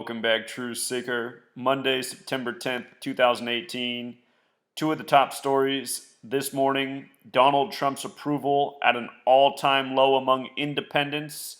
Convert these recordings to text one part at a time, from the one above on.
Welcome back, True Seeker. Monday, September 10th, 2018. Two of the top stories this morning: Donald Trump's approval at an all-time low among independents,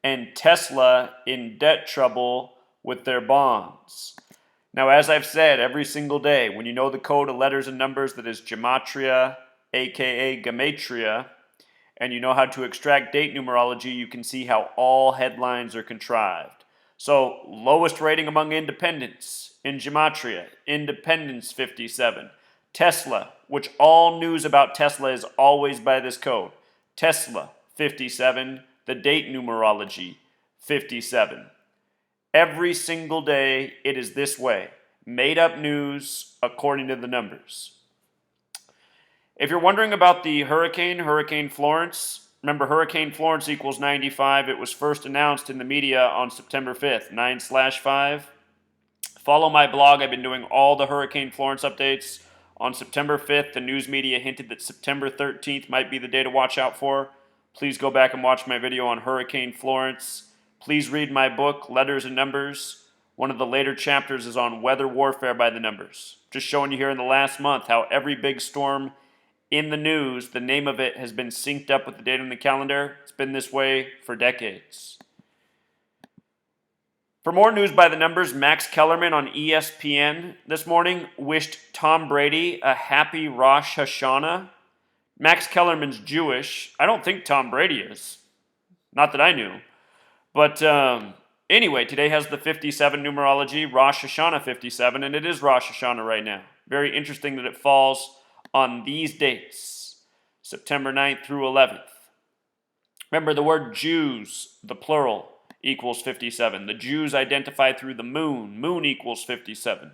and Tesla in debt trouble with their bonds. Now, as I've said every single day, when you know the code of letters and numbers that is Gematria, aka Gematria, and you know how to extract date numerology, you can see how all headlines are contrived. So, lowest rating among independents in Gematria, Independence 57. Tesla, which all news about Tesla is always by this code. Tesla 57, the date numerology 57. Every single day it is this way. Made up news according to the numbers. If you're wondering about the Hurricane Florence, remember Hurricane Florence equals 95. It was first announced in the media on September 5th, 9/5. Follow my blog. I've been doing all the Hurricane Florence updates. On September 5th, the news media hinted that September 13th might be the day to watch out for. Please go back and watch my video on Hurricane Florence. Please read my book, Letters and Numbers. One of the later chapters is on weather warfare by the numbers. Just showing you here in the last month how every big storm in the news, the name of it has been synced up with the date on the calendar. It's been this way for decades. For more news by the numbers, Max Kellerman on ESPN this morning wished Tom Brady a happy Rosh Hashanah. Max Kellerman's Jewish. I don't think Tom Brady is. Not that I knew. But anyway, today has the 57 numerology, Rosh Hashanah 57, and it is Rosh Hashanah right now. Very interesting that it falls on these dates, September 9th through 11th. Remember, the word Jews, the plural, equals 57. The Jews identified through the moon. Moon equals 57.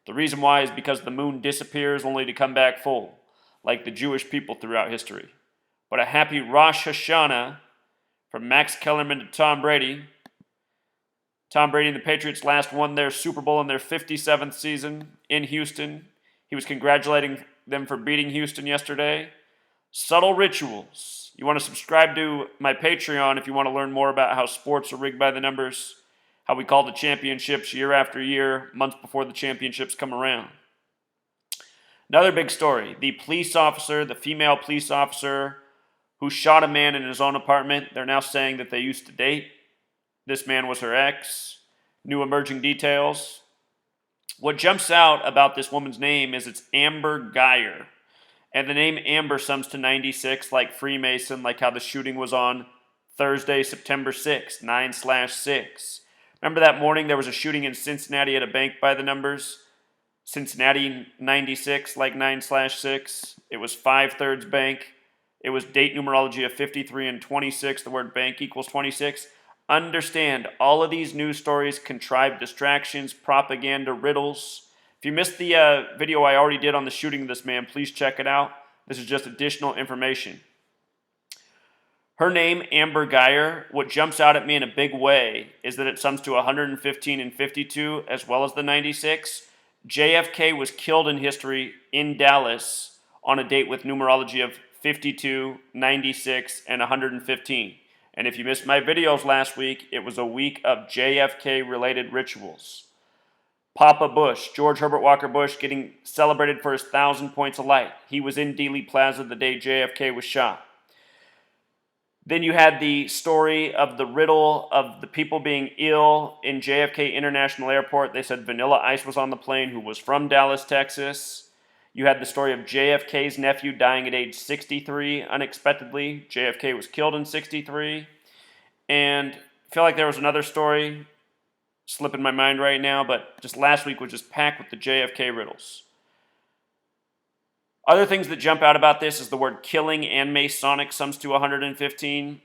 The reason why is because the moon disappears only to come back full, like the Jewish people throughout history. But a happy Rosh Hashanah from Max Kellerman to Tom Brady. Tom Brady and the Patriots last won their Super Bowl in their 57th season in Houston. He was congratulating them for beating Houston yesterday. Subtle rituals. You want to subscribe to my Patreon if you want to learn more about how sports are rigged by the numbers, how we call the championships year after year, months before the championships come around. Another big story. The female police officer who shot a man in his own apartment, they're now saying that they used to date. This man was her ex. New emerging details. What jumps out about this woman's name is it's Amber Geyer. And the name Amber sums to 96, like Freemason, like how the shooting was on Thursday, September 6th, 9/6. Remember that morning there was a shooting in Cincinnati at a bank by the numbers? Cincinnati 96, like 9/6. It was 5/3 bank. It was date numerology of 53 and 26. The word bank equals 26. Understand, all of these news stories, contrived distractions, propaganda, riddles. If you missed the video I already did on the shooting of this man, please check it out. This is just additional information. Her name, Amber Geyer, what jumps out at me in a big way is that it sums to 115 and 52, as well as the 96. JFK was killed in history in Dallas on a date with numerology of 52, 96, and 115. And if you missed my videos last week, it was a week of JFK-related rituals. Papa Bush, George Herbert Walker Bush, getting celebrated for his 1,000 points of light. He was in Dealey Plaza the day JFK was shot. Then you had the story of the riddle of the people being ill in JFK International Airport. They said Vanilla Ice was on the plane, who was from Dallas, Texas. You had the story of JFK's nephew dying at age 63 unexpectedly. JFK was killed in 63. And I feel like there was another story slipping my mind right now, but just last week was just packed with the JFK riddles. Other things that jump out about this is the word killing and Masonic sums to 115.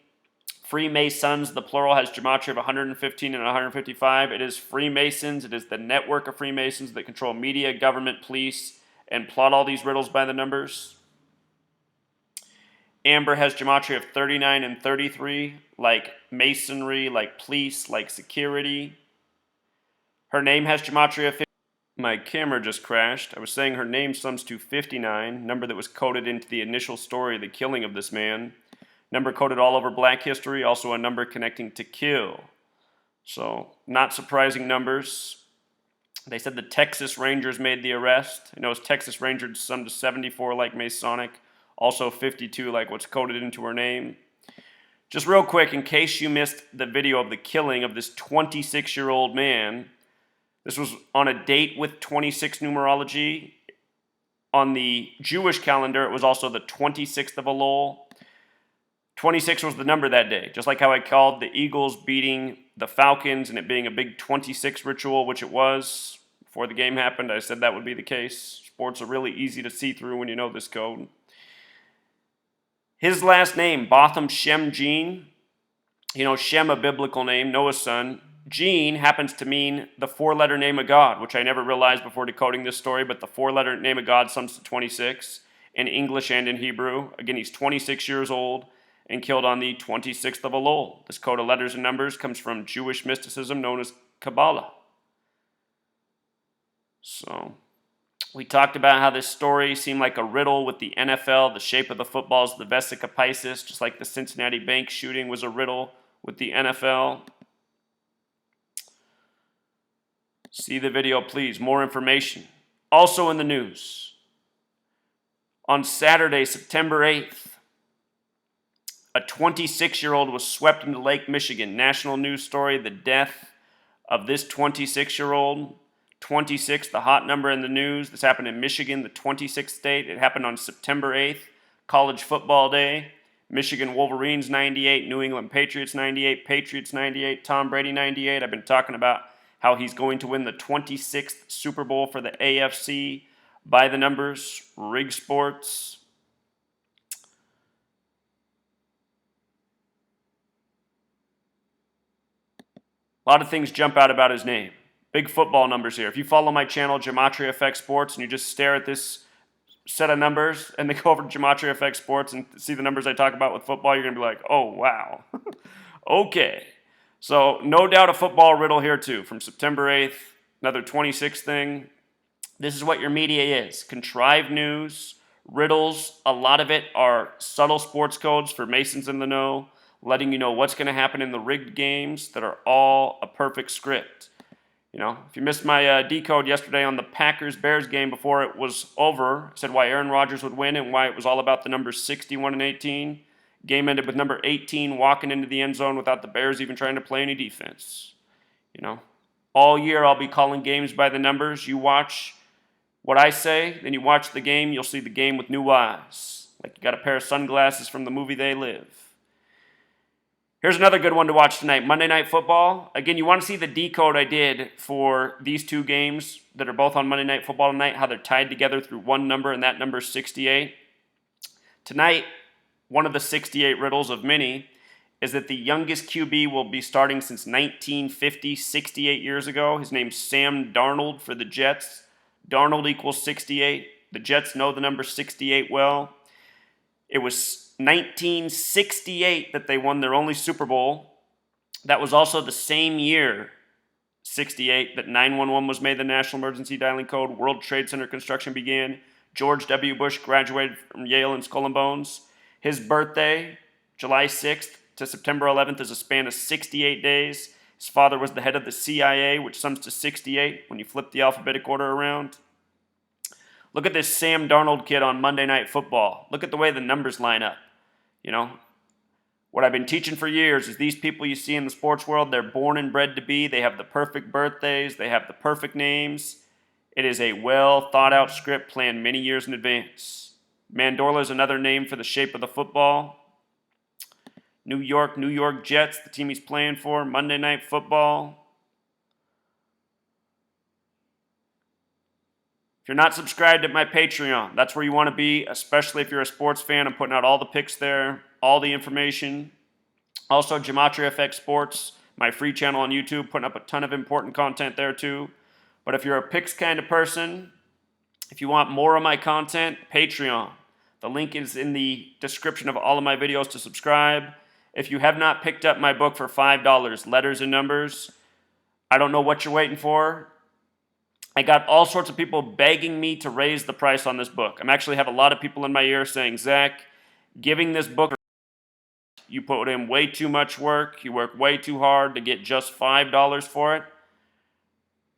Freemasons, the plural, has gematria of 115 and 155. It is Freemasons. It is the network of Freemasons that control media, government, police, and plot all these riddles by the numbers. Amber has gematria of 39 and 33, like masonry, like police, like security. Her name has gematria of 50. My camera just crashed. I was saying her name sums to 59, number that was coded into the initial story, the killing of this man. Number coded all over Black history, also a number connecting to kill. So, not surprising numbers. They said the Texas Rangers made the arrest. I know it's Texas Rangers, some to 74 like Masonic, also 52 like what's coded into her name. Just real quick, in case you missed the video of the killing of this 26-year-old man, this was on a date with 26 numerology. On the Jewish calendar, it was also the 26th of Elul. 26 was the number that day, just like how I called the Eagles beating the Falcons and it being a big 26 ritual, which it was. Before the game happened, I said that would be the case. Sports are really easy to see through when you know this code. His last name, Botham Shem Gene. You know, Shem, a biblical name, Noah's son. Gene happens to mean the four-letter name of God, which I never realized before decoding this story, but the four-letter name of God sums to 26 in English and in Hebrew. Again, he's 26 years old and killed on the 26th of Elul. This code of letters and numbers comes from Jewish mysticism known as Kabbalah. So, we talked about how this story seemed like a riddle with the NFL. The shape of the football is the Vesica Piscis, just like the Cincinnati bank shooting was a riddle with the NFL. See the video, please. More information. Also in the news, on Saturday, September 8th, a 26-year-old was swept into Lake Michigan. National news story, the death of this 26-year-old. 26, the hot number in the news. This happened in Michigan, the 26th state. It happened on September 8th, college football day. Michigan Wolverines 98, New England Patriots 98, Patriots 98, Tom Brady 98. I've been talking about how he's going to win the 26th Super Bowl for the AFC by the numbers, Rig Sports. A lot of things jump out about his name. Big football numbers here. If you follow my channel, Gematria FX Sports, and you just stare at this set of numbers and then go over to Gematria FX Sports and see the numbers I talk about with football, you're going to be like, oh, wow. Okay. So, no doubt a football riddle here, too. From September 8th, another 26 thing. This is what your media is. Contrived news, riddles. A lot of it are subtle sports codes for Masons in the know, letting you know what's going to happen in the rigged games that are all a perfect script. You know, if you missed my decode yesterday on the Packers-Bears game before it was over, I said why Aaron Rodgers would win and why it was all about the numbers 61 and 18. Game ended with number 18 walking into the end zone without the Bears even trying to play any defense. You know, all year I'll be calling games by the numbers. You watch what I say, then you watch the game, you'll see the game with new eyes. Like you got a pair of sunglasses from the movie They Live. Here's another good one to watch tonight, Monday Night Football. Again, you want to see the decode I did for these two games that are both on Monday Night Football tonight, how they're tied together through one number, and that number is 68. Tonight, one of the 68 riddles of many is that the youngest QB will be starting since 1950, 68 years ago. His name's Sam Darnold for the Jets. Darnold equals 68. The Jets know the number 68 well. It was 1968 that they won their only Super Bowl. That was also the same year, 68, that 911 was made the national emergency dialing code, World Trade Center construction began, George W. Bush graduated from Yale and Skull and Bones. His birthday, July 6th to September 11th, is a span of 68 days. His father was the head of the CIA, which sums to 68 when you flip the alphabetic order around. Look at this Sam Darnold kid on Monday Night Football. Look at the way the numbers line up. You know, what I've been teaching for years is these people you see in the sports world, they're born and bred to be. They have the perfect birthdays. They have the perfect names. It is a well thought out script planned many years in advance. Mandorla is another name for the shape of the football. New York Jets, the team he's playing for. Monday Night Football. If you're not subscribed at my Patreon, that's where you want to be, especially if you're a sports fan. I'm putting out all the picks there, all the information. Also, Gematria FX Sports, my free channel on YouTube, putting up a ton of important content there too. But if you're a picks kind of person, if you want more of my content, Patreon. The link is in the description of all of my videos to subscribe. If you have not picked up my book for $5, Letters and Numbers, I don't know what you're waiting for. I got all sorts of people begging me to raise the price on this book. I actually have a lot of people in my ear saying, Zach, giving this book, You put in way too much work. You work way too hard to get just $5 for it.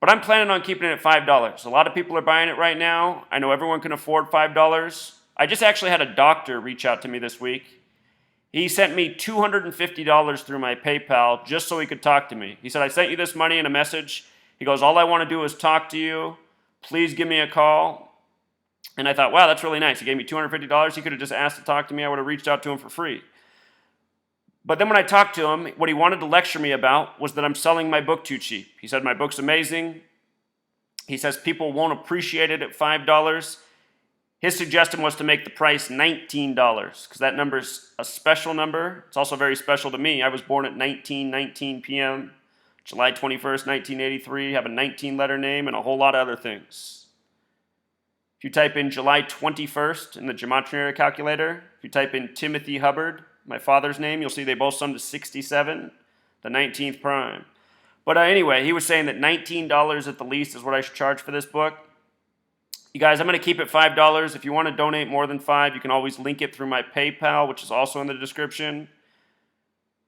But I'm planning on keeping it at $5. A lot of people are buying it right now. I know everyone can afford $5. I just actually had a doctor reach out to me this week. He sent me $250 through my PayPal just so he could talk to me. He said, I sent you this money in a message. He goes, all I want to do is talk to you. Please give me a call. And I thought, wow, that's really nice. He gave me $250. He could have just asked to talk to me. I would have reached out to him for free. But then when I talked to him, what he wanted to lecture me about was that I'm selling my book too cheap. He said my book's amazing. He says people won't appreciate it at $5. His suggestion was to make the price $19 because that number's a special number. It's also very special to me. I was born at 19:19 p.m., July 21st, 1983, have a 19-letter name and a whole lot of other things. If you type in July 21st in the Gematria calculator, if you type in Timothy Hubbard, my father's name, you'll see they both sum to 67, the 19th prime. But anyway, he was saying that $19 at the least is what I should charge for this book. You guys, I'm going to keep it $5. If you want to donate more than $5, you can always link it through my PayPal, which is also in the description.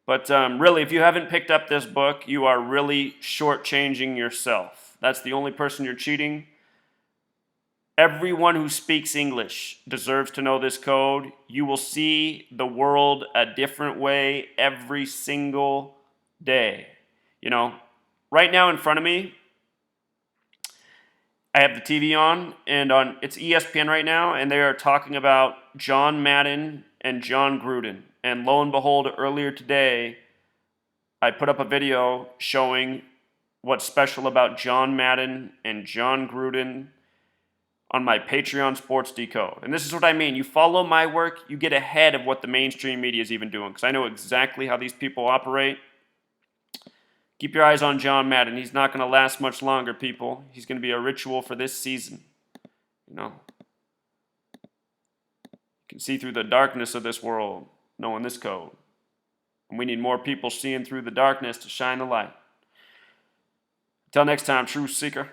But really, if you haven't picked up this book, you are really shortchanging yourself. That's the only person you're cheating. Everyone who speaks English deserves to know this code. You will see the world a different way every single day. You know, right now in front of me, I have the TV on, and it's ESPN right now, and they are talking about John Madden and John Gruden. And lo and behold, earlier today, I put up a video showing what's special about John Madden and John Gruden on my Patreon Sports Decode. And this is what I mean. You follow my work, you get ahead of what the mainstream media is even doing, because I know exactly how these people operate. Keep your eyes on John Madden. He's not going to last much longer, people. He's going to be a ritual for this season. You know, you can see through the darkness of this world, knowing this code. And we need more people seeing through the darkness to shine the light. Until next time, Truth Seeker.